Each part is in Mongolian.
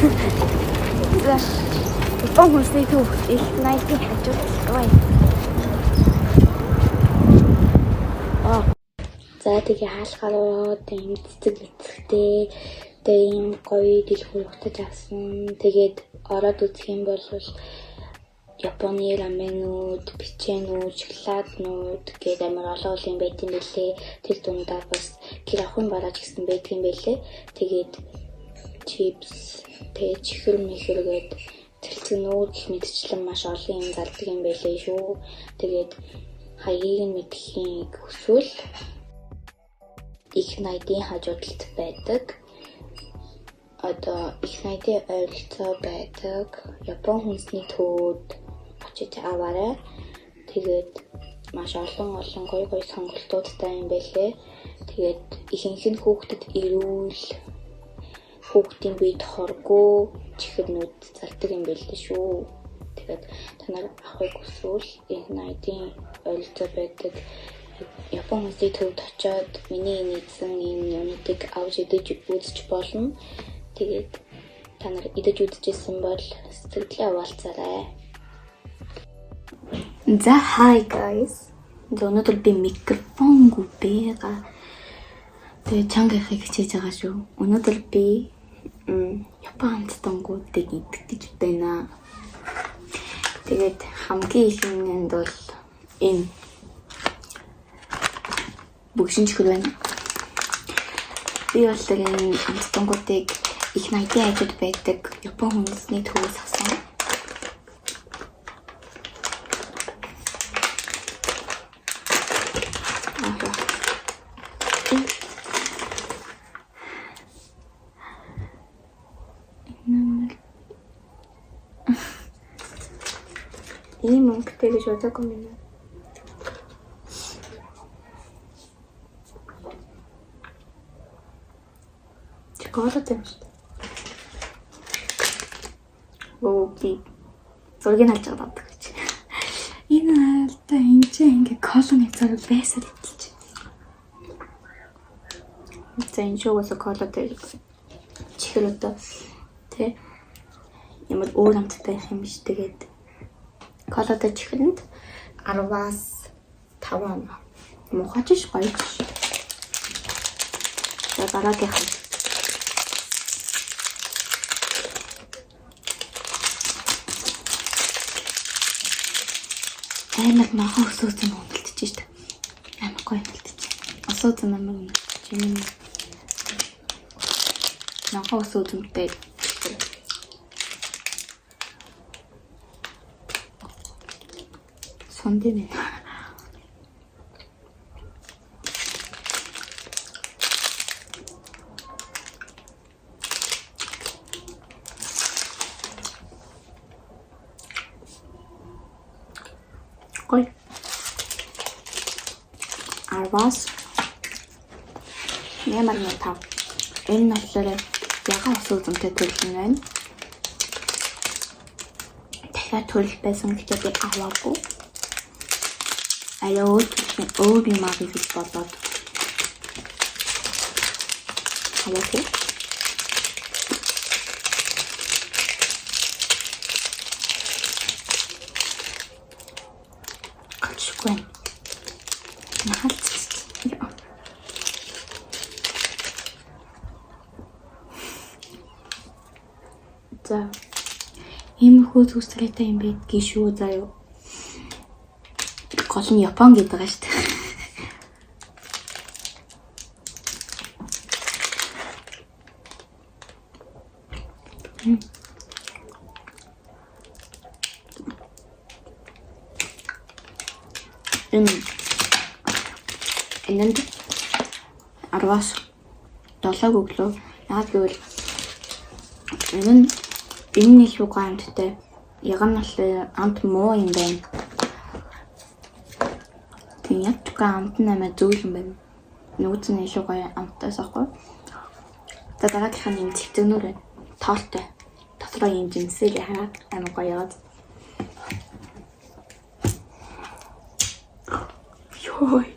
За Япон хүнсний төв их 80-ийн хажууд бай. За тэгээ хаалгаар ороод ийм цэцэг эцэгтэй тэгээ ийм гоё дэлгүүр утаж авсан. Тэгээд ороод үзэх юм бол Японы раменууд, печенүүд, шоколаднууд гээд амар олон юм байт юм бэлээ. Тэр дундаа бас гэр ахын барааж гисэн байдаг юм бэлээ. Тэгээд чипс, тэгээ чихэр мэхэргээд цэлцгнүүд гэх мэтчлэн маш олон юм зардаг юм бэлээ шүү. Тэгээд хаягийг мэдхийн хүсвэл их 80-ийн хажуудалд байдаг. Одоо их 80-ийн ойролцоо байдаг. Япон хүнсний төвд очиж аваарай. Тэгээд маш олон гоё сонголтуудтай юм байлээ. Тэгээд ихэнх нь хүүхдэд эрүүл, хүүхдийн биед хоргүй чихэрнүүд зардаг юм байлээ шүү. Тэгээд та нар авахыг хүсвэл их 80-ийн ойролцоо байдаг Япон хүнсний төвд очиод миний нэгсэн ийм юмнуудыг авч идэж үзэж болно. Тэгээд та нар идэж үзчихсэн бол сэтгэлээ хаваалцаарай. За hi guys. Өнөөдөр би микрофонгүй байгаа. Тэгээд чанга ихийг хичээж байгаа шүү. Өнөөдөр би Япон амттангуудыг идэх гэж байна. Тэгээд хамгийн ихэнд бол энэ бүгшин чихэр байна. Би бол энэ амттангуудыг их 80-ийн хажууд байдаг Япон хүнсний төвөөс авсан. Ийм өнгөтэй гэж бодоогүй юм байна. Шоколад юм шүү дээ. Би зургийг алж байгаа боддог гэж. Энэ альта энэ чинь ингээ колоны царай байсаар идэлж. За энэ шоугоос колод чихэр одоо тэ ямар өөр амттай байх юм биш. Тэгээд колод чихэрэнд 10-аас 5 он. Мухач гоё биш. За дараагийн амар нохоо өсөөцөн хөндлөж штэ. Амар гоё хөндлөж. Өсөөцөн амар хөндлөж юм. Нохоо өсөөцөнтэй. сондэв. Гоё. Арвас. Ямар нэг тав. Энэ болохоор ягаан ус үзэмтэй төлөв байна. дахиад төрөл байсан гэхдээ би аваагүй. Аль өөр юм аа гэж бодоод аваагүй. Ачгүй. Нахалц. За иймэрхүү зүйлстэй юм бэ гişүү заяа. Гол нь Япон гэдэг байгаа шүү дээ. Энэнд 10-аас 7 өглөө яагаад гэвэл энэ их уг амттай ягнал амт муу юм байна. Яг амт нэмэ зүйл юм байна. Нүүц нь их гоё амттайс ахгүй. За дараагийнх нь юм цэцэгнүүр байна. Тоолтой. Дотроо юм жинсэл хараад амар гоё яваад. Йой.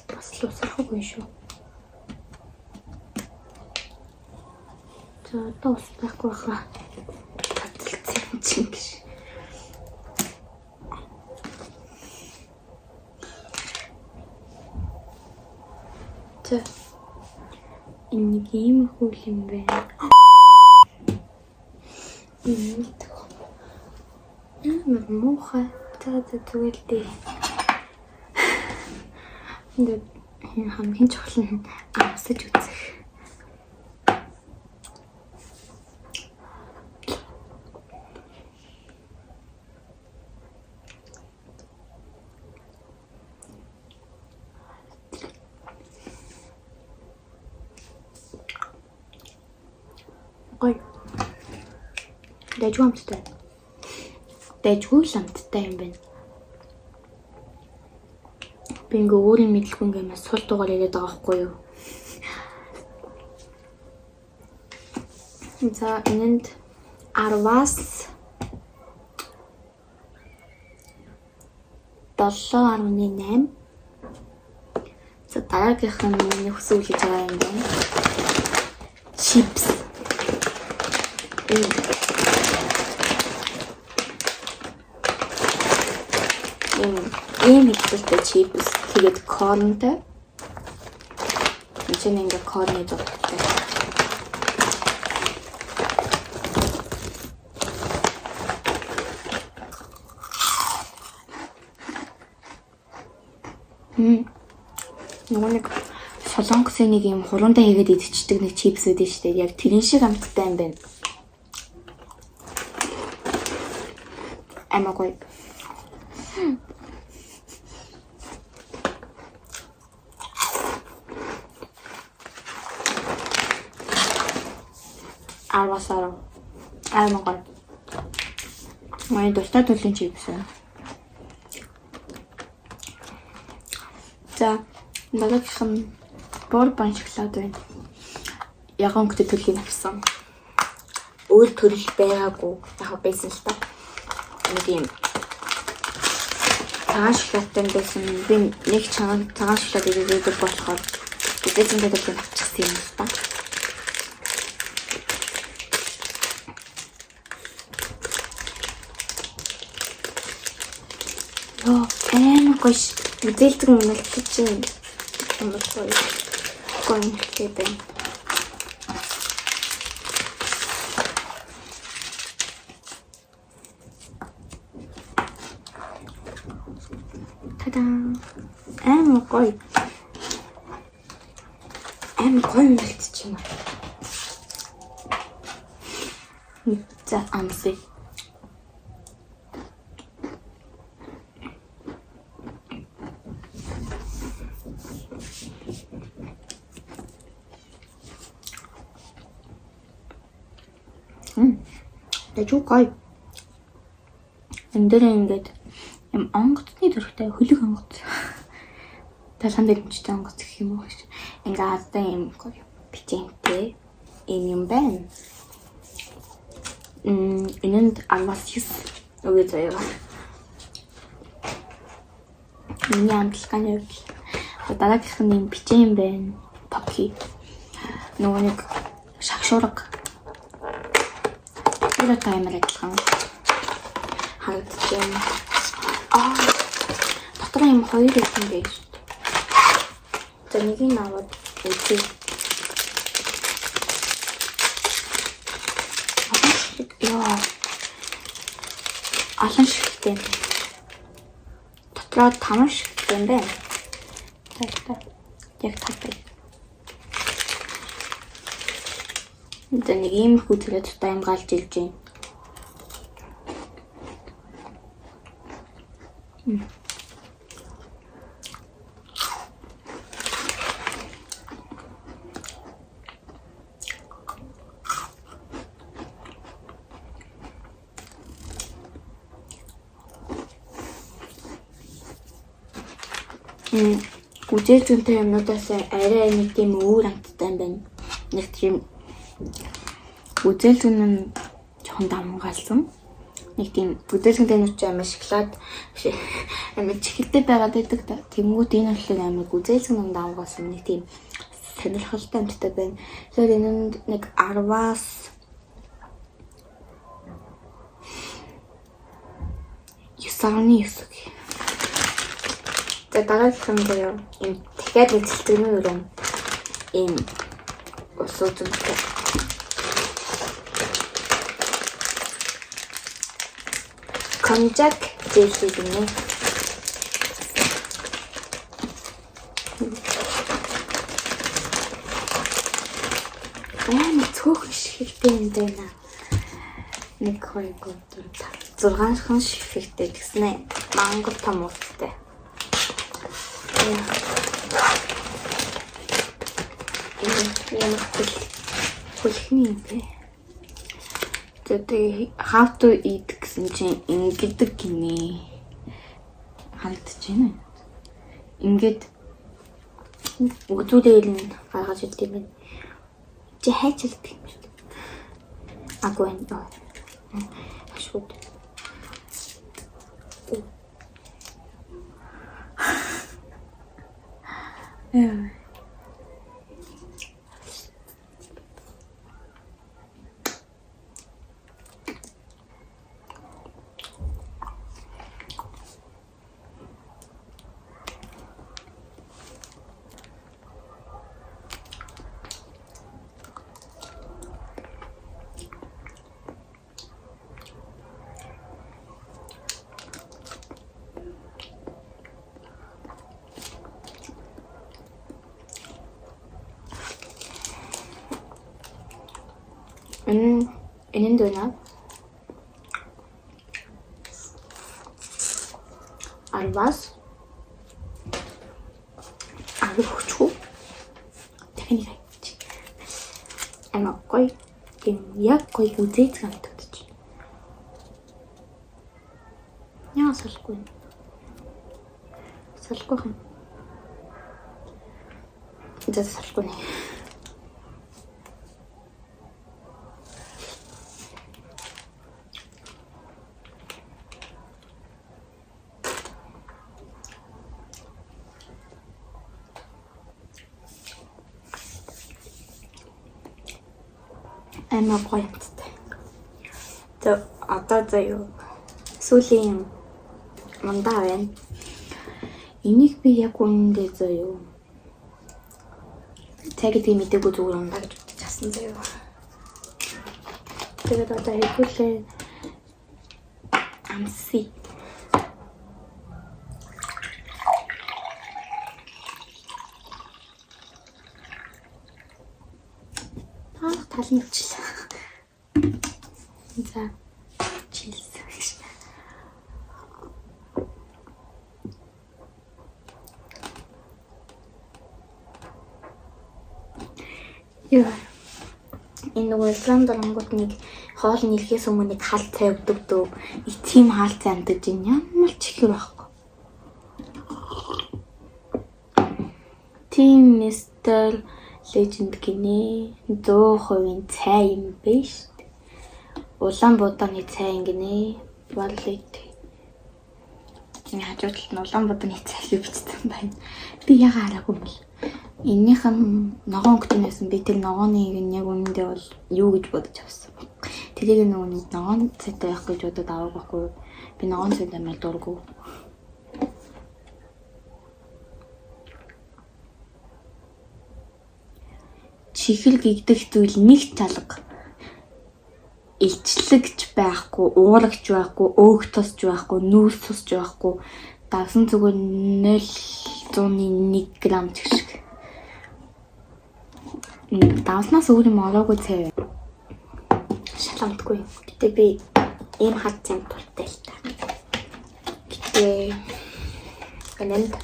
Бас л усрахгүй шүү. За одоо ус байхгүй хаа. Таталцсан юм чинь гэж. За. Энэ ийм хөл юм байна. Муухай. Зүгээр дээ. Ингээд хамгийн чухал нь амсаж үзэх. Ой. Дэжгүй амттай. Дэжгүй л амттай юм байна. Би ингээ өөрийн мэдлгүй ингээ маш сул дугаар яриад байгаа байхгүй юу? За энэнд 10-аас 7.8. За дараагийнх нь миний хүсэл хийж байгаа юм байна. Чипс. Ийм хэлбэртэй чипс. Тэгээд корнтэй. Энд ингээ корны дуттай. Нөгөө нэг солонгосын нэг юм хуруундаа хийгээд идчихдэг нэг чипс үүдэн штэ. Яг тэрэн шиг амттай юм байна. Амагой. Арвасараа. Амагой. Май дуртай төрлийн чипс. За, дараагийнх нь Bourbon шоколад байна. Яган өнгөтэй төрлийн авсан. Өөр төрөл байгаагүй. Яг байсан л та. Нэг юм цагаан шоколадтай байсан. Би нэг цагаан шоколад ирээдэг болохоор үдээсэн төрлийн авчихсан юм л та. Гош үзэлдэг юм л чинь юм бол гон гэдэг. Та-да! Гоё мэлтчихэм. За амсыг. Дэжгүй гоё. Энд дээр ингээд юм онгоцны төрхтэй хөлөг онгоц. Талхан дээр мчтэй онгоц гэх юм уу гэж. Ингээд хатаа юм гоё печеньтэй юм байна. Энэнд 10-9 өгөө заяа. Миний амтлагын үед дараагийнх нь юм печень байна. Поки. Нөгөө нэг шагшуурга. Тэр таймер адилхан харагдаж байна. Дотор юм хоёр юм байж. За нэг нь аваад үзье. Олон шигтэй. Дотроо 5 шигтэй юм байна. Яг татдаг. За нэг ийм их үзлээ тутаа юм галж илж байна. Үзэл зүйнтэй юмнуудаас арай нэг тийм өөр амттай юм байна. Нэг тийм үзэл зүйн нь жоохон давмгаалсан. Нэг тийм үзэл зүйнтэй нүч амар шоколад амар чихэлтэй байгаад байдаг та. Тэнгүүд энэ болохоор амар үзэл зүйн давмгаалсан нэг тийм сонирхолтой амттай байна. Тэгэхээр энэнд нэг 10-аас 9.9 гэх. За дараагийнх нь буюу ийм дахиад нэг цэлцэгний өрөө ийм ус үзүүлдэг. Конжак желли гинэ. Цөөх шигтэй юм байна. 1 2 3 4 5 6 хан шигтэй гэснэ. Мангар том устай. Ямар хөлхний юм бэ? Тэгээд how to eat гэсэн чинь ингэдэг гинэ. Харагдаж байна. Ингээд үзүүлэл нь гаргаж ирд юм байна. Чи хайчилдаг юм шүү. Агуу энэ. Ашгүй. Энэнд байна. Арвас. Хөвчгүй. Тэхний хайч. Гоё. Яг гоё үзээд хамтдаж. Яа салгүй. Салгүй юм. За салгүй нэ. Амар гоё амттай. Тэгээд одоо заяа сүүлийн мандаа байна. Энийг би яг үнэндээ заяа. Тэгээд мэдээгүй зүгээр ундаа гэж бодож асан заяа. Тэгээд одоо хэвлээ амси. Талын өвчлээ. За чилс. Яа. Энэ нөгөө Исланд орнгууд нэг хоол нэлхээс өмнө нэг хаалт цай өгдөг дөө. Нэг тийм хаалт цай амтаж ин ямар ч ихэр байхгүй. Team Mr. Legend гинэ 100% цай юм биш. Улаанбууданы цай гинэ. Wallet. Чиний хажуу талд нь Улаанбууданы цай гэж бичсэн байна. Би яга хараагүй юм бол. Энийх нь ногоон өнгөтнөөс би тэр ногооны яг үнэндээ бол юу гэж бодож авсан. Тэрийг нөгөө ногоон цайтай явах гэж бодоод аваагүй байхгүй. Би ногоон цайтай мэл дурггүй. Чихэр гэгдэх зүйл нэг чалга. Илчлэгч байхгүй, уулагч байхгүй, өөх тосч байхгүй, нүүрс тосч байхгүй. Давсан зүгээр 0.1 грамм ч шиг. Давснаас өөр юм ороогүй цай. Шаламтгүй. Гэтэ би ийм хат цай дуртай л та. Гэтэ энэнд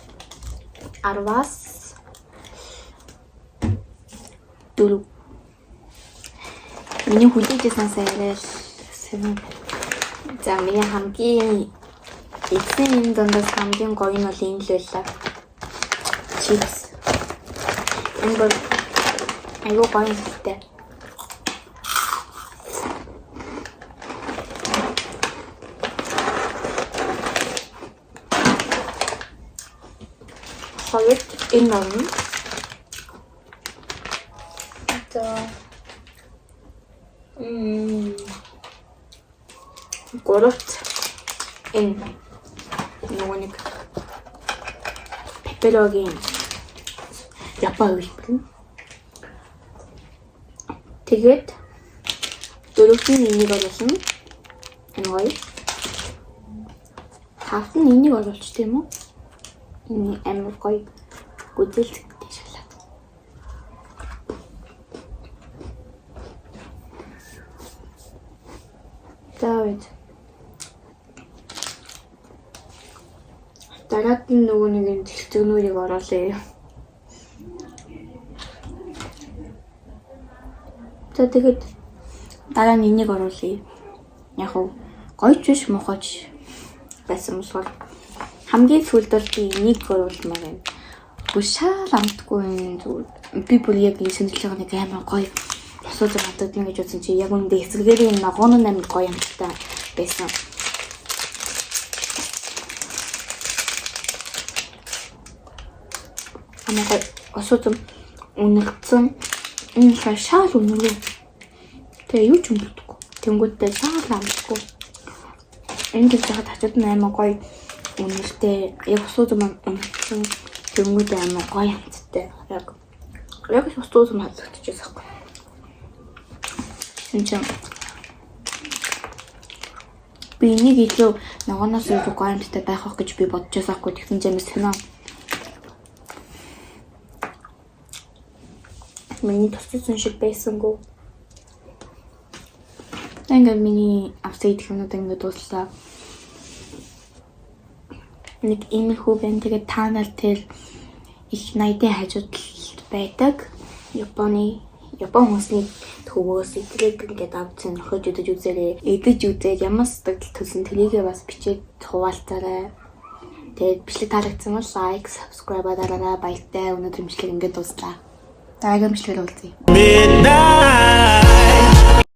10-аас 4. Миний хүлээжсэн саяарал за миний хамгийн эцсийн энэ дундаас хамгийн гоё нь бол энэ л байлаа. Чипс. Энэ бол айгүй гоё юм хэлтэй. Хоёрт энэ орно. Гуравт энэ нөгөө нэг пепперогийн япаа хэлбэр. Тэгээд дөрөвтний энийг оруулсан. Энэ гоё. Тавт нь энийг оруулж тийм үү? Энэ амар гоё гүзэлтэй шоколад. Давид. Дараад нь нөгөө нэг энэ тэлцэгнүүдийг оруулъя. За тэгээд дараа нь энийг оруулъя. Яг уу гоёч биш мохож байсан болохоор хамгийн сүүлд бол би энийг оруулмаар байна. Гүшаал амтгүй зүгээр. Би бүр яг энэ шинжилгээ нэг амар гоё асууж байгаа гэж бодсон чи яг үүндээ эсэргээр энэ ногоон амар гоё амттай байсан. Амгаа асууж үнэлсэн энэ шал үнэлээ. Тэгээ юу ч үнэлдэггүй. Тэнгүүдтэй шал амтгүй. Энд гэж хаад хачаад амар гоё үнэлтэй. Яг асууж үнэлсэн тэнгүүдээ амар гоё амттай. Яг асууж хадлагдчихсан байхгүй. Энд би энийг илүү ногооноос илүү гоё амттай байх гэж би бодож байсан байхгүй. Тэгсэн чинь санаа миний туссан шиг байсангүй. Ингээд миний авсан идэх юмнууд ингээд дуслаа. Нэг иймэрхүү байна. Тэгээд та нар тэр их 80-ийн хажууд байдаг Япон хүмүүсийн төвөөс итрээд ингээд авсан нөхөж өдөж үзээрэй. Эдэж үзээд ямар сэтгэл төрсөн тэрийгээ бас бичээд хуваалцаарай. Тэгээд бичлэг таалагдсан бол лайк, subscribe дараарай. Баяртай. Өнөөдөр бичлэг ингээд дуслаа. Дараагийн бичлэгээр уулзъя.